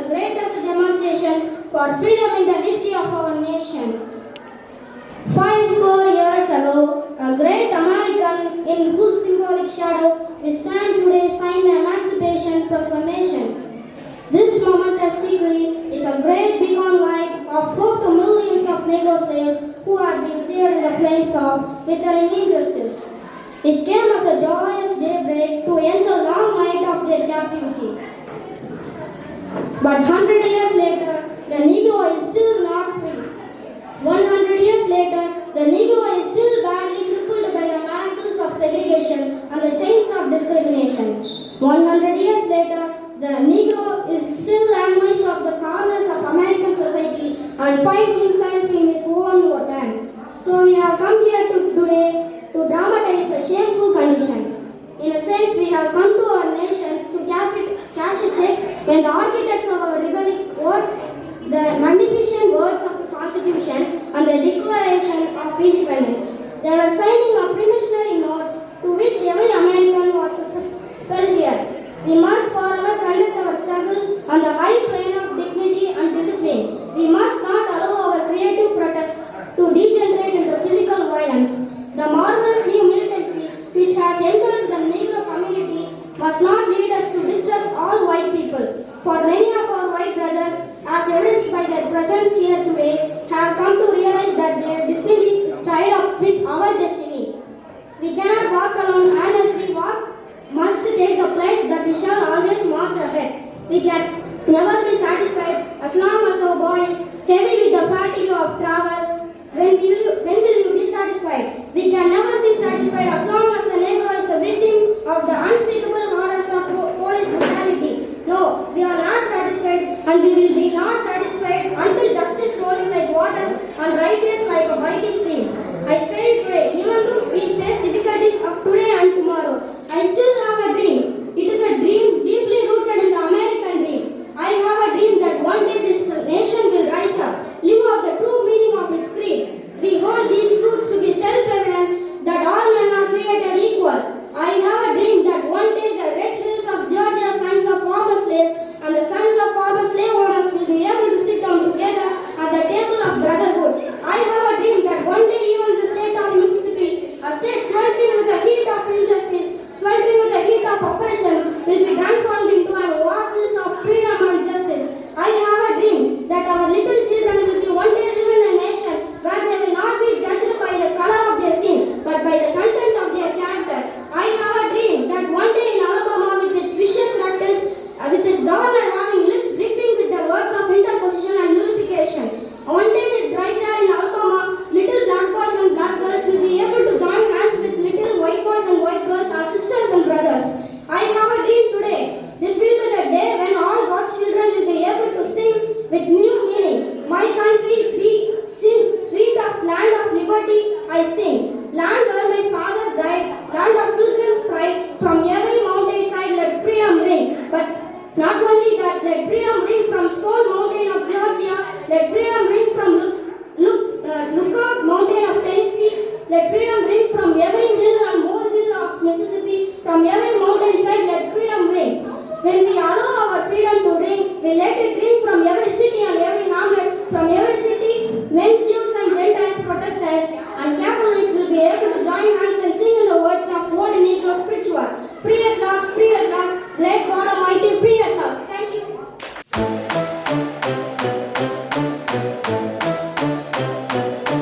the greatest demonstration for freedom in the history of our nation. 50 years ago, a great American in whose symbolic shadow we stand today signed the Emancipation Proclamation. This momentous decree is a great beacon light of hope to millions of Negro slaves who had been seared in the flames of withering injustice. It came as a joyous daybreak to end the long night of their captivity. But 100 years later, the Negro is still not free. 100 years later, the Negro is still badly crippled by the manacles of segregation and the chains of discrimination. 100 years later, the Negro is still languished of the corners of American society and finds himself in his own land. So we have come here today to dramatize the shameful condition. In a sense, we have come to our nations to cash a check when the architects of our republic wrote the magnificent words of the Constitution and the Declaration of Independence. They were signing a promissory note to which every American was familiar. We must forever conduct our struggle on the high plane of dignity and discipline. We must not allow our creative protests to degenerate into physical violence. The marvelous new militancy which has entered the Negro community must not lead us to distrust all white people. For many of our white brothers, as evidenced by their presence here today, have come to realize that their destiny is tied up with our destiny. We cannot walk alone, and as we walk, must take the pledge that we shall always march ahead. We can never be satisfied as long as our bodies heavy with the fatigue of travel. When will you be satisfied? We can never be satisfied as long as the Negro is the victim of the unspeakable horrors of police brutality. No, we are not satisfied, and we will be not satisfied until justice rolls like waters and righteous like a mighty stream. I say it today, even though we face difficulties of today and tomorrow, I still have a dream. It is a dream deeply rooted in the American dream. I have a dream that one day this nation will rise up, live out the true meaning of its creed. We hold these truths to be self-evident that all men are created equal. I have a dream that one day the red hills of Georgia, sons of former slaves and the sons of former slave owners will be able to sit down together at the table of brotherhood. I have a dream that one day even the state of Mississippi, a state sweltering with the heat of injustice, sweltering with the heat of oppression, will be transformed into an oasis of freedom and justice. I have a dream that our little children will be one day live in a nation where they will not be judged by the color of their skin, but by the content of their character. I have a dream that one day in Alabama, with its vicious rectors, with its governor having lips dripping with the words of interposition and nullification, one day right there in Alabama, little black boys and black girls will be able to join hands with little white boys and white girls as sisters and brothers. I have a dream today. This will be the day when all God's children will be able to sing with new meaning. My country, the sweet of land of liberty, I sing. Land where my fathers died, land of pilgrims' pride. From every mountainside let freedom ring. But not only that, let freedom ring from Stone Mountain of Georgia. Let freedom ring from Lookout Mountain of Tennessee. Let freedom ring from every hill and molehill of Mississippi. From every mountainside let freedom ring. When we allow our freedom to ring, we let it ring from every city and every hamlet. From every city, men choose